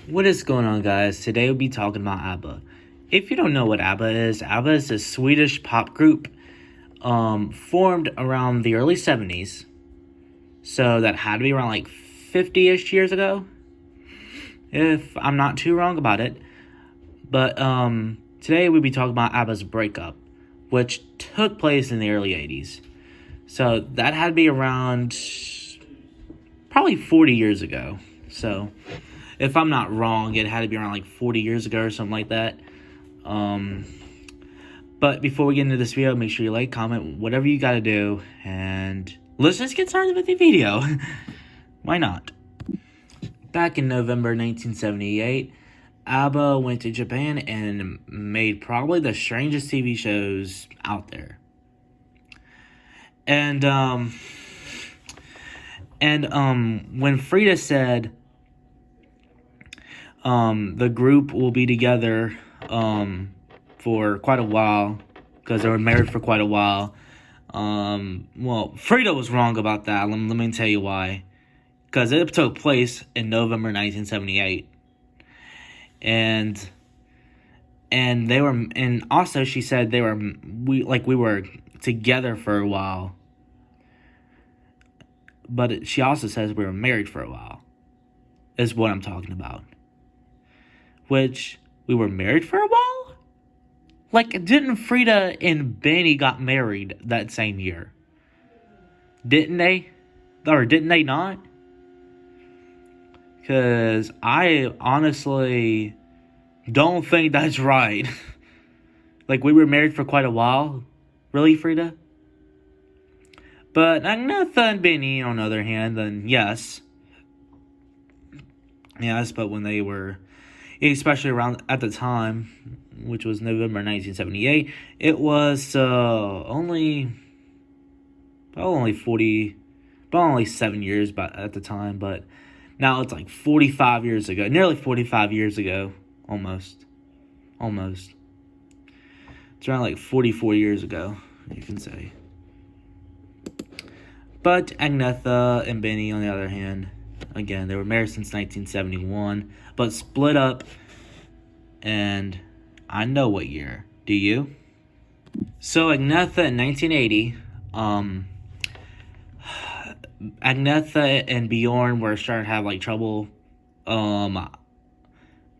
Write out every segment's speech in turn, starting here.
What is going on, guys? Today we'll be talking about ABBA. If you don't know what ABBA is a Swedish pop group formed around the early 70s. So that had to be around like 50-ish years ago, if I'm not too wrong about it. But today we'll be talking about ABBA's breakup, which took place in the early 80s. So that had to be around probably 40 years ago. So if I'm not wrong, it had to be around like 40 years ago or something like that. But before we get into this video, make sure you like, comment, whatever you gotta do, and let's just get started with the video. Why not? Back in November 1978, ABBA went to Japan and made probably the strangest TV shows out there. And when Frida said the group will be together for quite a while, because they were married for quite a while. Well, Frida was wrong about that. Let me tell you why. Because it took place in November 1978. And they were, and also she said we were together for a while. But she also says we were married for a while, is what I'm talking about. Which, we were married for a while? Like, didn't Frida and Benny got married that same year? Didn't they? Or didn't they not? Because I honestly don't think that's right. Like, we were married for quite a while? Really, Frida? But Agnetha and Benny, on the other hand, then yes. Yes, but when they were, especially around at the time, which was November 1978, it was only 7 years at the time, but now it's like 45 years ago, nearly 45 years ago, almost. It's around like 44 years ago, you can say. But Agnetha and Benny, on the other hand, again, they were married since 1971, but split up, and I know what year. Do you? So Agnetha in 1980, Agnetha and Bjorn were starting to have like trouble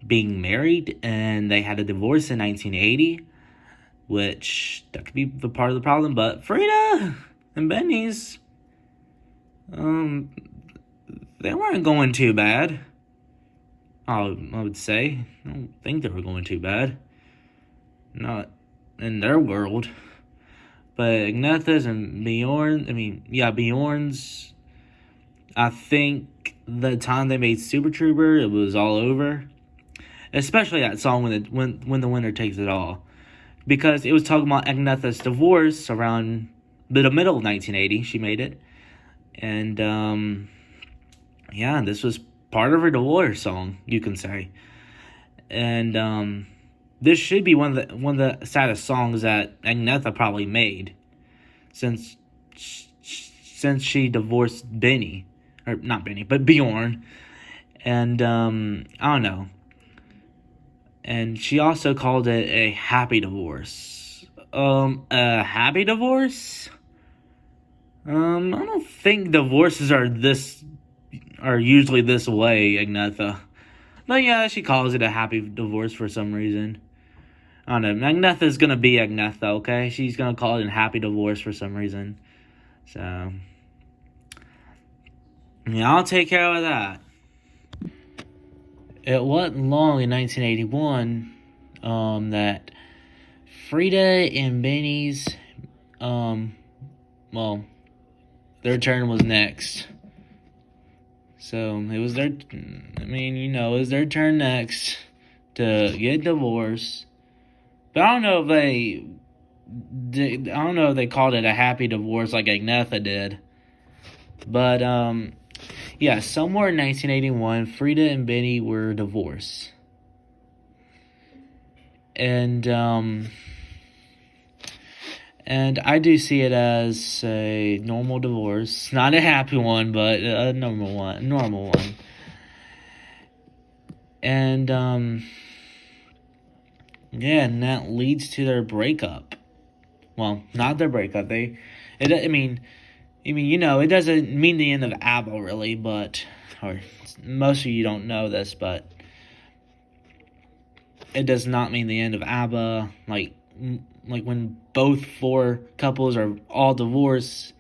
being married, and they had a divorce in 1980, which that could be the part of the problem. But Frida and Benny's, they weren't going too bad. I would say. I don't think they were going too bad. Not in their world. But Agnetha's and Bjorn's, I think the time they made Super Trooper, it was all over. Especially that song, when the winner takes it all. Because it was talking about Agnetha's divorce around the middle of 1980, she made it. And, this was part of her divorce song, you can say. And, this should be one of the saddest songs that Agnetha probably made, since she divorced Benny, or not Benny, but Bjorn. And, I don't know. And she also called it a happy divorce. A happy divorce? I don't think divorces are usually this way, Agnetha. But yeah, she calls it a happy divorce for some reason. I don't know. Agnetha's gonna be Agnetha, okay? She's gonna call it a happy divorce for some reason. So, yeah, I'll take care of that. It wasn't long in 1981 that Frida and Benny's, their turn was next. So, it was it was their turn next to get divorced. But I don't know if they called it a happy divorce like Agnetha did. But, somewhere in 1981, Frida and Benny were divorced. And I do see it as a normal divorce. Not a happy one, but a normal one. And yeah, and that leads to their breakup. Well, not their breakup. It doesn't mean the end of ABBA really, but or most of you don't know this, but it does not mean the end of ABBA. Like when both four couples are all divorced,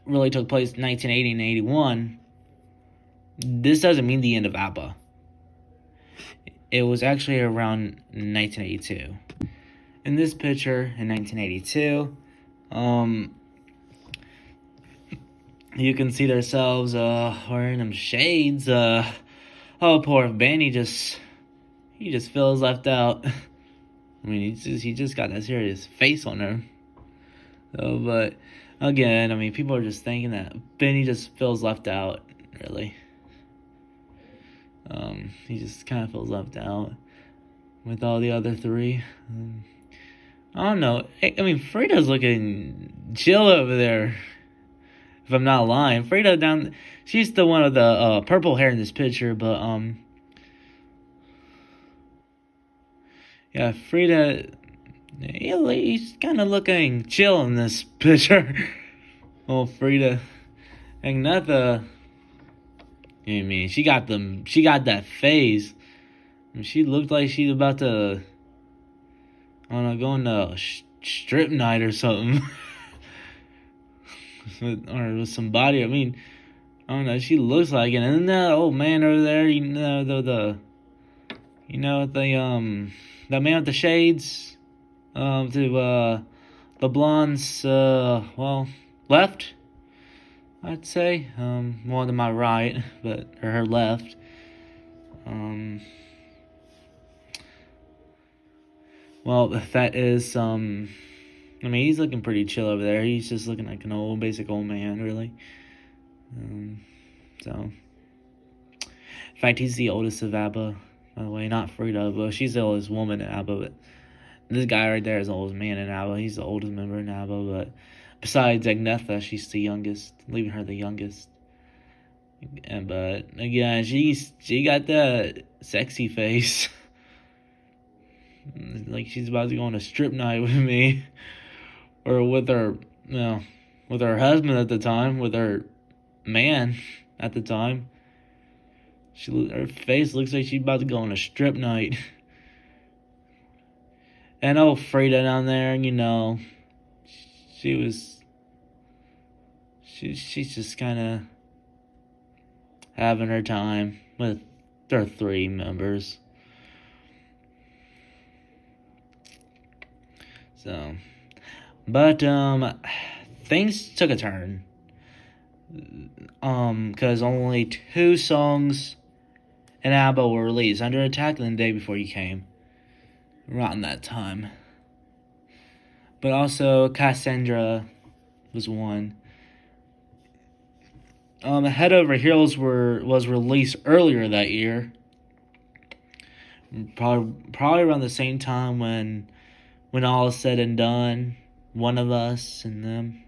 really took place in 1980 and 81. This doesn't mean the end of ABBA. It was actually around 1982. In this picture, in 1982, you can see themselves wearing them shades. Oh, poor Benny he just feels left out. I mean, he just got that serious face on her. So, but again, I mean, people are just thinking that Benny just feels left out. Really, he just kind of feels left out with all the other three. I don't know. I mean, Frida's looking chill over there. If I'm not lying, Frida she's the one with the purple hair in this picture, but yeah, Frida, he's kind of looking chill in this picture. Oh, Frida, Agnetha, I mean, she got that face. She looked like she's about to, I don't know, go on a strip night or something. Or with somebody. I mean, I don't know. She looks like it. And then that old man over there, the man with the shades, to the blonde's left, I'd say. More to my right, but or her left. Well, that is I mean, he's looking pretty chill over there. He's just looking like an basic old man, really. So, in fact, he's the oldest of ABBA, by the way. Not Frida, but she's the oldest woman in ABBA. But this guy right there is the oldest man in ABBA. He's the oldest member in ABBA. But besides Agnetha, she's the youngest, leaving her the youngest. But again, she got that sexy face. Like she's about to go on a strip night with me. Or with her, with her husband at the time, with her man at the time. Her face looks like she's about to go on a strip night. And old Frida down there, she's just kind of having her time with their three members. So, but things took a turn. Because only 2 songs in ABBA were released: Under Attack and The Day Before You Came. Around that time. But also Cassandra was one. Head Over Heels was released earlier that year. Probably around the same time when all is said and done. One of Us and them.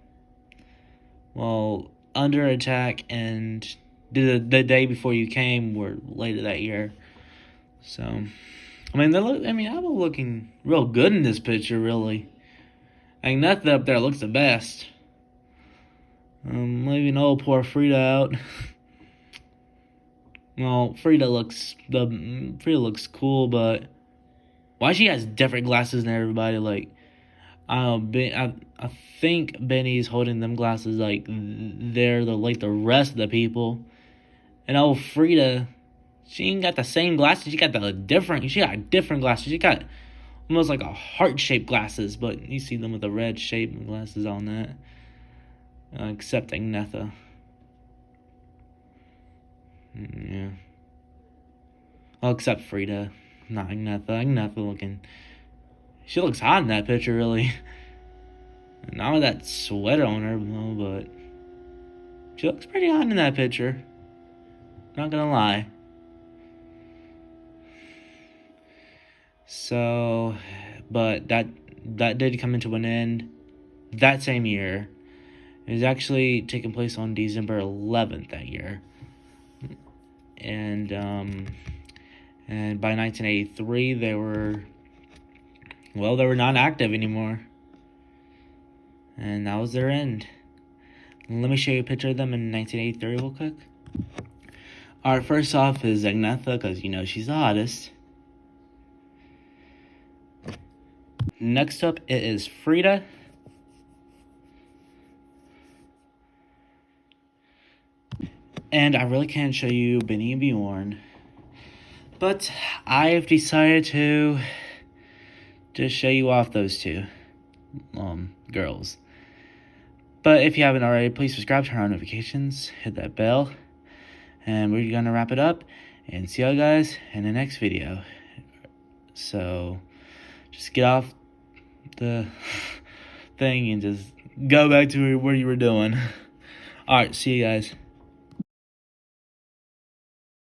Well, Under Attack and the Day Before You Came were later that year. So, I mean, ABBA looking real good in this picture, really. I mean, nothing up there looks the best. Leaving old poor Frida out. Well, Frida looks cool, but why she has different glasses than everybody? Like, I think Benny's holding them glasses like they're the rest of the people, and old Frida, she ain't got the same glasses. She got different glasses. She got almost like a heart-shaped glasses, but you see them with the red shaped glasses on that. Except Agnetha. Yeah. Well, except Frida, not Agnetha. Agnetha she looks hot in that picture, really. Not with that sweater on her, but she looks pretty hot in that picture. Not gonna lie. So, but that did come into an end that same year. It was actually taking place on December 11th that year. And And by 1983, they were not active anymore. And that was their end. Let me show you a picture of them in 1983 real quick. Alright, first off is Agnetha, because she's the hottest. Next up, it is Frida. And I really can't show you Benny and Bjorn, but I've decided to just show you off those two girls. But if you haven't already, please subscribe, turn on notifications, hit that bell, and we're gonna wrap it up and see you guys in the next video. So just get off the thing and just go back to where you were doing. Alright, see you guys.